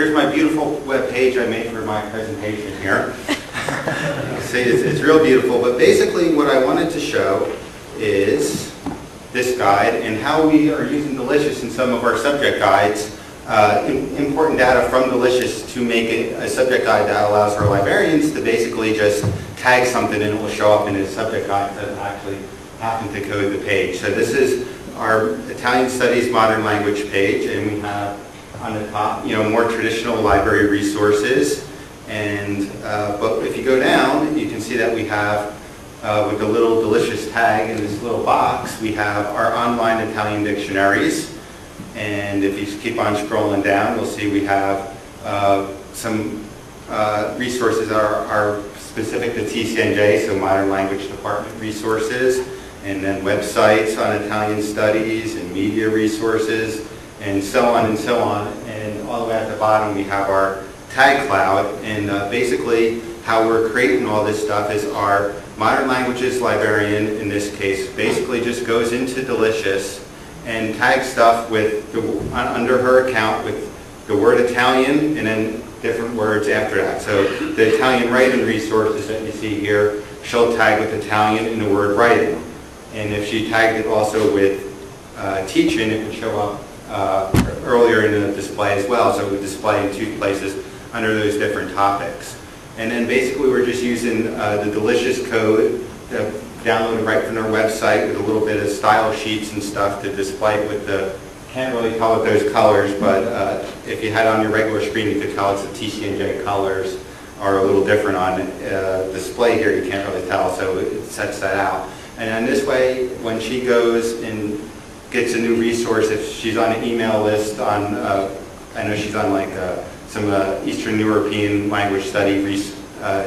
Here's my beautiful web page I made for my presentation here. See, it's real beautiful, but basically what I wanted to show is this guide and how we are using Delicious in some of our subject guides, important data from Delicious to make it a subject guide that allows our librarians to basically just tag something and it will show up in a subject guide that actually happen to code the page. So this is our Italian Studies Modern Language page, and we have on the top, more traditional library resources. And but if you go down, you can see that we have, with the little Delicious tag in this little box, we have our online Italian dictionaries. And if you keep on scrolling down, you'll see we have some resources that are specific to TCNJ, so Modern Language Department resources, and then websites on Italian studies and media resources, and so on and so on. And all the way at the bottom we have our tag cloud, and basically how we're creating all this stuff is our Modern Languages librarian, in this case, basically just goes into Delicious and tags stuff with under her account with the word Italian and then different words after that. So the Italian writing resources that you see here, she'll tag with Italian and the word writing. And if she tagged it also with teaching, it would show up earlier in the display as well. So it would display in 2 places under those different topics. And then basically we're just using the Delicious code downloaded right from their website with a little bit of style sheets and stuff to display it with the, can't really tell with those colors, but if you had it on your regular screen you could tell it's the TCNJ colors are a little different on display here, you can't really tell, so it sets that out. And then this way, when she goes and gets a new resource, if she's on an email list on, I know she's on like some Eastern European language study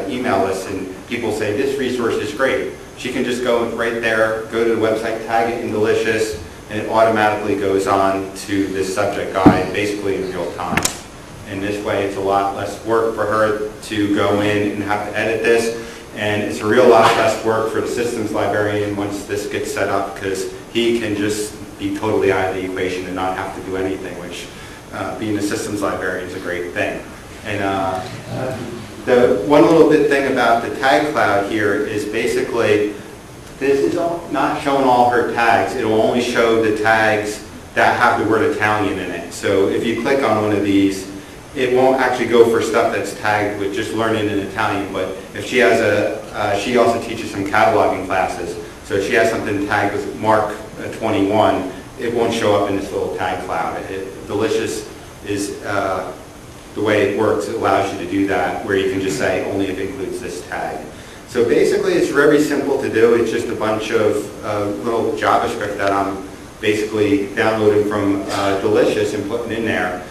email lists, and people say this resource is great. She can just go right there, go to the website, tag it in Delicious, and it automatically goes on to this subject guide basically in real time. And this way it's a lot less work for her to go in and have to edit this, and it's a real lot less work for the systems librarian once this gets set up, because he can just be totally out of the equation and not have to do anything, which being a systems librarian is a great thing. And the one little bit thing about the tag cloud here is basically this is not showing all her tags. It will only show the tags that have the word Italian in it. So if you click on one of these, it won't actually go for stuff that's tagged with just learning in Italian. But if she has she also teaches some cataloging classes. So if she has something tagged with Mark 21, it won't show up in this little tag cloud. Delicious is the way it works. It allows you to do that, where you can just say only if it includes this tag. So basically it's very simple to do. It's just a bunch of little JavaScript that I'm basically downloading from Delicious and putting in there.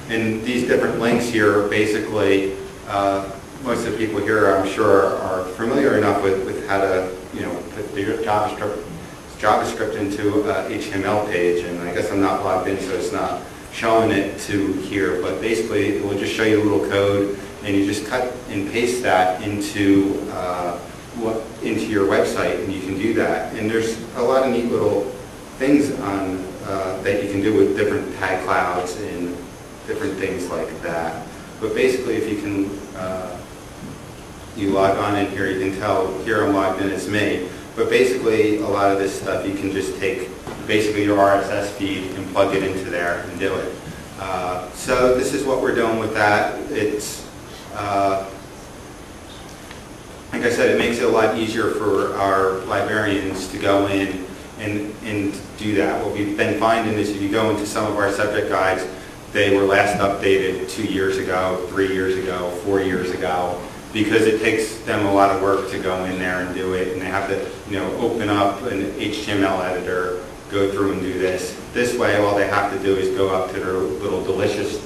And these different links here, basically, most of the people here, I'm sure, are familiar enough with how to, put the JavaScript into HTML page. And I guess I'm not logged in, so it's not showing it to here. But basically, it will just show you a little code, and you just cut and paste that into your website, and you can do that. And there's a lot of neat little things on that you can do with different tag clouds and different things like that. But basically, if you can, you log on in here, you can tell here I'm logged in as me. But basically, a lot of this stuff you can just take basically your RSS feed and plug it into there and do it. So this is what we're doing with that. It's like I said, it makes it a lot easier for our librarians to go in and do that. What we've been finding is if you go into some of our subject guides, they were last updated 2 years ago, 3 years ago, 4 years ago, because it takes them a lot of work to go in there and do it, and they have to, open up an HTML editor, go through and do this. This way, all they have to do is go up to their little Delicious,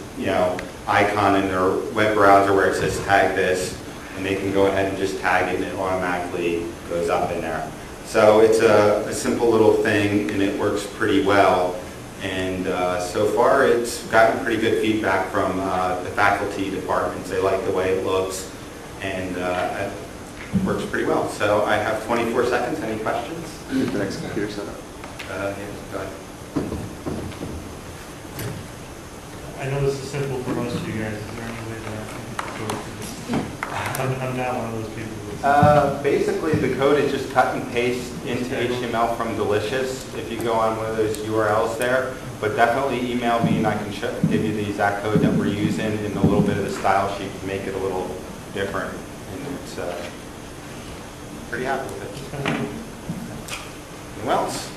icon in their web browser where it says tag this, and they can go ahead and just tag it, and it automatically goes up in there. So it's a simple little thing, and it works pretty well. And so far, it's gotten pretty good feedback from the faculty departments. They like the way it looks, and it works pretty well. So I have 24 seconds. Any questions? The next computer setup. Yeah, go ahead. I know this is simple for most of you guys. Is there any way that I can go through this? I'm not one of those people. Basically, the code is just cut and paste into HTML from Delicious if you go on one of those URLs there. But definitely email me and I can give you the exact code that we're using and a little bit of the style sheet to make it a little different. And it's pretty happy with it. Anyone else?